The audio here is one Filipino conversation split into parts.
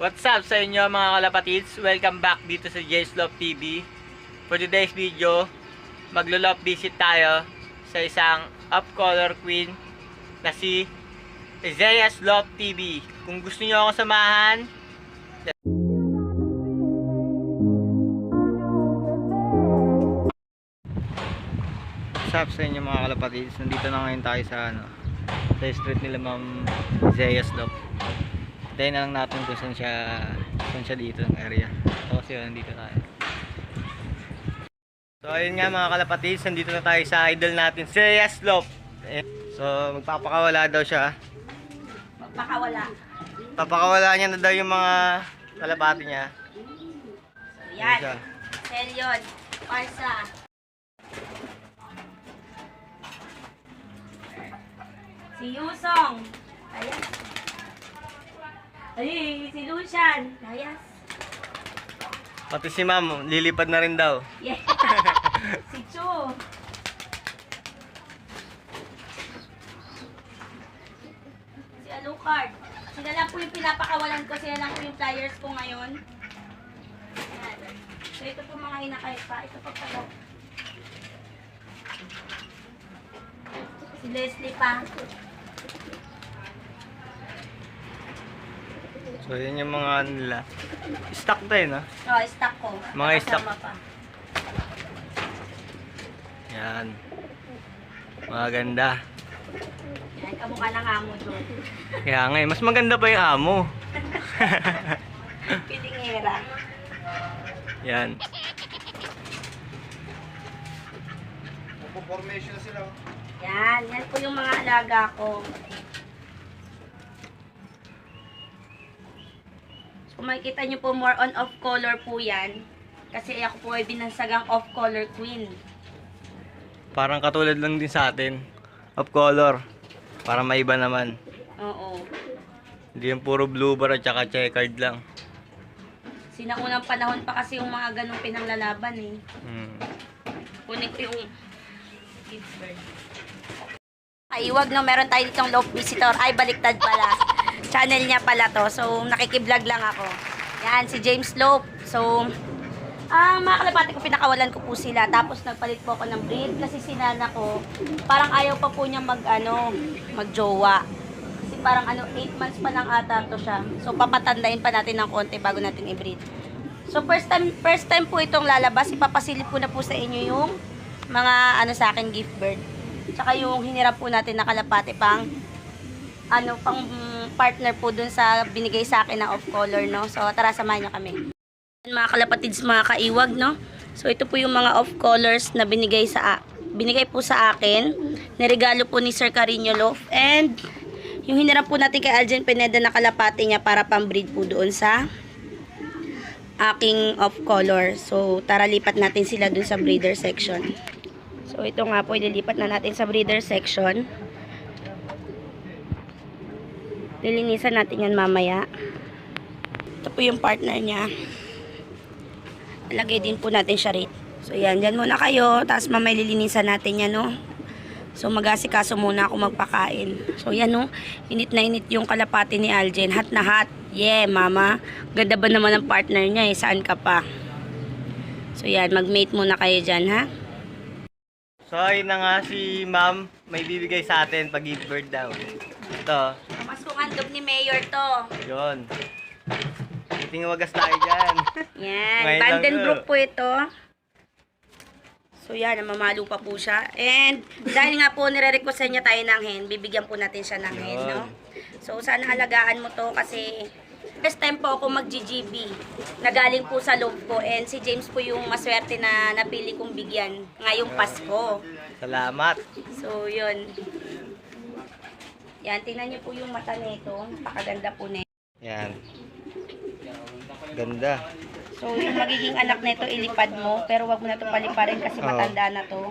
What's up sa inyo mga kalapatids? Welcome back dito sa James Love TV. For today's video, maglo-love visit tayo sa isang up-color queen na si Zea's Love TV. Kung gusto niyo ako samahan, what's up sa inyo mga kalapatids? Nandito na ngayon tayo sa sa street nila Ma'am Zea's Love. Tayo na lang natin kung saan siya dito ng area. Tapos yun, nandito tayo. So ayun nga mga kalapatids, nandito na tayo sa idol natin, Zea's Love. So magpapakawala daw siya. Magpakawala. Papakawala niya na daw yung mga kalapati niya. So yan. Serion. Parsa. Si Yusong. Ayan. Ay, si Lucian. Ayas. Pati si Ma'am, lilipad na rin daw. Yeah. Si Chu. Si Alucard. Sila lang po yung pinapakawalan ko. Sila lang po yung flyers ko ngayon. Ayan. So ito po mga hinakay pa. Ito pa pala. Si Leslie pa. So yun yung mga nila. Stock tayo, no? Oh, stock ko. Mga stock. Kasama pa. Yan. Maganda. Yan, kamukha ng amo doon. Kaya nga mas maganda pa yung amo. Pilingera. Yan. Formation sila. Yan po yung mga alaga ko. Kung makikita nyo po, more on off-color po yan. Kasi ako po ay binansagang off-color queen. Parang katulad lang din sa atin. Of color. Para maiba naman. Oo. Hindi yung puro blue bar at saka checkered lang. Sinaunang panahon pa kasi yung mga ganong pinanglalaban eh. Kunin ko yung kids bird. Ay, wag no, meron tayo ditong love visitor. Ay, baliktad pala. Channel niya pala to. So, nakikiblog lang ako. Yan, si James Lope. So, mga kalapati ko, pinakawalan ko po sila. Tapos, nagpalit po ako ng breed. Kasi si nana ko, parang ayaw pa po niya magjowa. Kasi parang 8 months pa lang ata to siya. So, papatandain pa natin ng konti bago natin i-breed. So, first time po itong lalabas. Ipapasilip ko na po sa inyo yung mga sa akin gift bird. Tsaka yung hinirap po natin na kalapati pang partner po dun sa binigay sa akin na off-color, no? So, tara, samahan nyo kami. Mga kalapatids, mga kaiwag, no? So, ito po yung mga off-colors na binigay po sa akin. Niregalo po ni Sir Carino Love. And, yung hinirap po natin kay Aljen Pineda na kalapati niya para pang-breed po doon sa aking off-color. So, tara, lipat natin sila dun sa breeder section. So, ito nga po, ililipat na natin sa breeder section. Lilinisan natin yan mamaya. Ito po yung partner niya. Lagay din po natin siya rito. So yan, dyan muna kayo. Tapos mamaya lilinisan natin yan, no. So mag-asikaso muna ako magpakain. So yan, no. Init na init yung kalapati ni Aljen. Hot na hot. Yeah, mama. Ganda ba naman ang partner niya eh. Saan ka pa? So yan, mag-mate muna kayo dyan, ha. So ayun na nga si Ma'am, may bibigay sa atin pag gift bird daw. Ito. Mas kung handog ni Mayor to. Yun. Iting wagas tayo dyan. Yan. Ngayon lang Vandenbroek to. po ito. So yan, namamalo pa po siya. And dahil nga po nire-request niya tayo ng hen, bibigyan po natin siya ng hen, no? So sana alagaan mo to kasi first time po ako mag-GGB. Nagaling po sa loob ko. And si James po yung maswerte na napili kong bigyan ngayong Pasko. Salamat. So yun. Yan, tingnan niyo po yung mata nito. Napakaganda po nito. Yan. Ganda. So, yung magiging anak nito, ilipad mo. Pero wag mo na ito paliparin kasi matanda na to.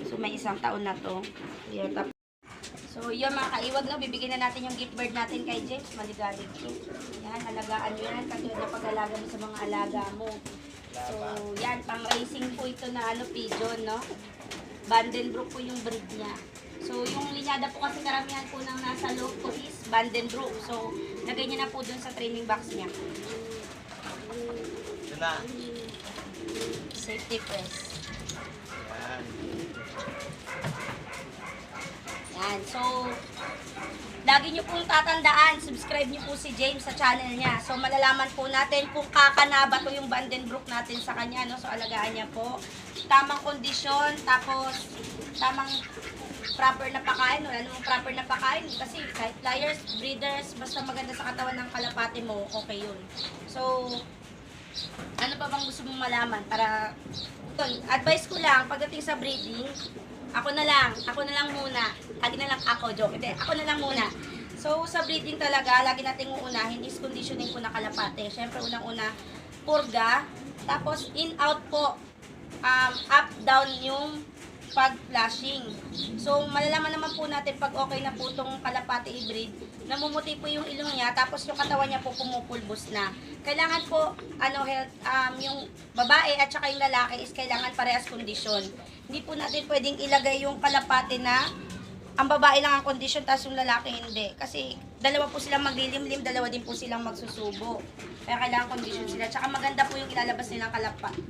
So, may 1 taon na to. So, yun mga kaiwag, no? Bibigyan na natin yung gift bird natin kay James. Maligalig to. Yan, alagaan mo yan. Katulad na pag-alaga mo sa mga alaga mo. So, yan, pang-racing po ito na pigeon, no? Vandenbroek po yung breed niya. So, yung linyada po kasi karamihan po ng nasa loob ko is Vandenbroek. So, lagay niya na po dun sa training box niya. Ito na. Safety press. Yan. Yan. So, lagi niyo pong tatandaan, subscribe niyo po si James sa channel niya. So, malalaman po natin kung kakana ba to yung Vandenbroek natin sa kanya, no? So, alagaan niya po. Tamang kondisyon, tapos tamang proper na pakain. Wala namang proper na pakain. Kasi kahit flyers, breeders, basta maganda sa katawan ng kalapate mo, okay yun. So, ano pa bang gusto mong malaman? Para, yun, advice ko lang, pagdating sa breeding, ako na lang muna. Lagi na lang ako, joke. Hindi, ako na lang muna. So, sa breeding talaga, lagi nating uunahin is conditioning po na kalapate. Siyempre, unang-una, purga. Tapos, in-out po. Up, down yung pag-flashing. So, malalaman naman po natin pag okay na po itong kalapate i-breed, namumuti po yung ilong niya, tapos yung katawan niya po pumupulbos na. Kailangan po, yung babae at saka yung lalaki is kailangan parehas kondisyon. Hindi po natin pwedeng ilagay yung kalapate na ang babae lang ang kondisyon, tapos yung lalaki hindi. Kasi dalawa po silang maglilimlim, dalawa din po silang magsusubo. Kaya kailangan kondisyon sila. Tsaka maganda po yung ilalabas nilang kalapate.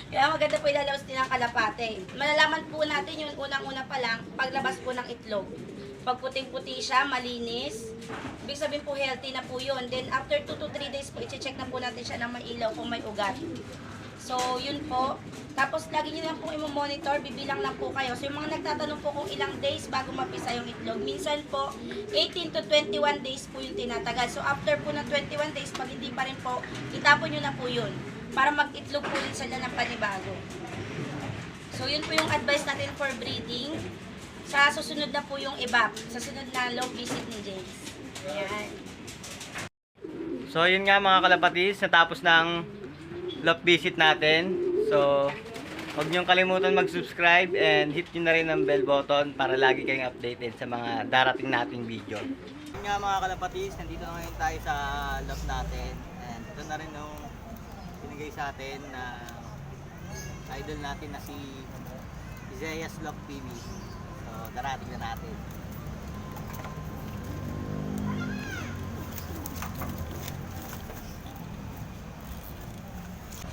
Kaya maganda po ilalabas nilang kalapate. Malalaman po natin yung unang-una pa lang, paglabas po ng itlog. Pag puting-puti siya, malinis, ibig sabihin po healthy na po yun. Then after 2 to 3 days po, i-check na po natin siya ng may ilaw kung may ugat. So, yun po. Tapos, lagi nyo lang po i-monitor, bibilang lang po kayo. So, yung mga nagtatanong po kung ilang days bago mapisa yung itlog, minsan po, 18 to 21 days po yung tinatagal. So, after po ng 21 days, pag hindi pa rin po, itapon nyo na po yun. Para mag-itlog po rin sila ng panibago. So, yun po yung advice natin for breeding. Sa susunod na po yung evap. Sa sunod na low visit ni James. Ayan. So, yun nga mga kalapatis, natapos ng love visit natin. So, huwag niyong kalimutan mag-subscribe and hit nyo na rin ang bell button para lagi kayong updated sa mga darating nating video. Yun nga mga kalapatis, nandito na ngayon tayo sa love natin. And ito na rin yung binigay sa atin na idol natin na si Isaiah's Love TV. So, darating na natin.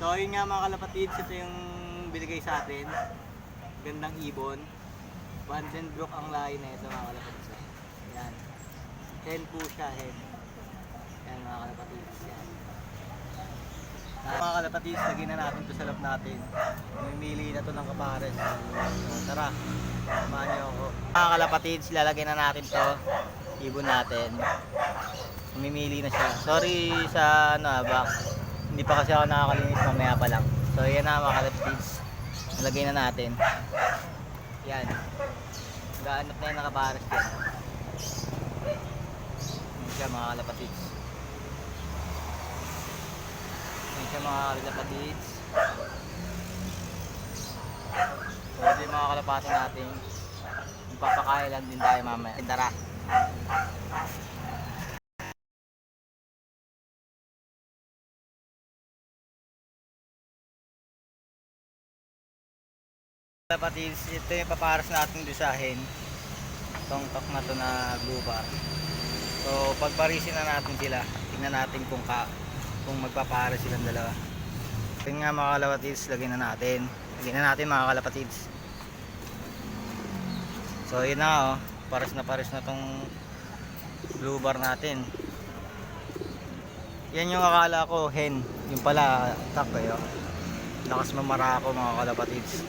So yun nga mga kalapatids, ito yung binigay sa atin. Gandang ibon. Vandenbroek ang lahi na ito mga kalapatids. Yan. Hen po siya, hen. Yan mga kalapatids. Yan. Mga kalapatids, lagyan na natin ito sa lap natin. Mamimili na ito ng kapares. So, tara, samahan niyo ako. Mga kalapatids, lalagyan na natin ito. Ibon natin. Mamimili na siya. Sorry sa back. Hindi pa kasi ako nakakalinis, mamaya pa lang. So yan na mga kalapatids. Nalagay na natin. Yan. Gaanap na yan nakabaras yan. Yan siya mga kalapatids. Yan siya mga kalapatids. So ito yung mga kalapati natin. Magpapakailan din tayo mamaya. Tara. Kalapatids, ito yung paparas natin doon sa hen. Itong tok na to na blue bar. So pagparisin na natin sila, tingnan natin kung magpaparas silang dalawa. Ito nga mga kalapatids, lagyan na natin mga kalapatids. So yun na pares na tong blue bar natin. Yan yung akala ko hen, yung pala tak kayo. Lakas mamara ako mga kalapatids.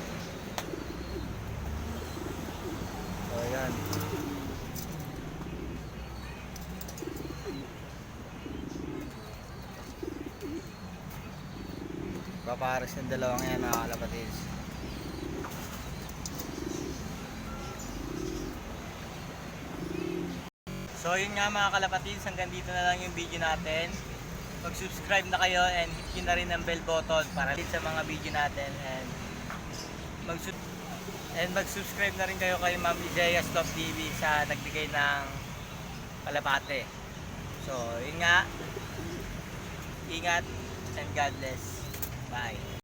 So ayan. Papares ng dalawang yan mga kalapatids. So yun nga mga kalapatids, hanggang dito na lang yung video natin. Mag-subscribe na kayo and hit nyo na rin ang bell button para hit sa mga video natin, and mag-subscribe na rin kayo kay Ma'am Isaiah's Love TV sa nagbigay ng kalapate. So, yun nga. Ingat and God bless. Bye.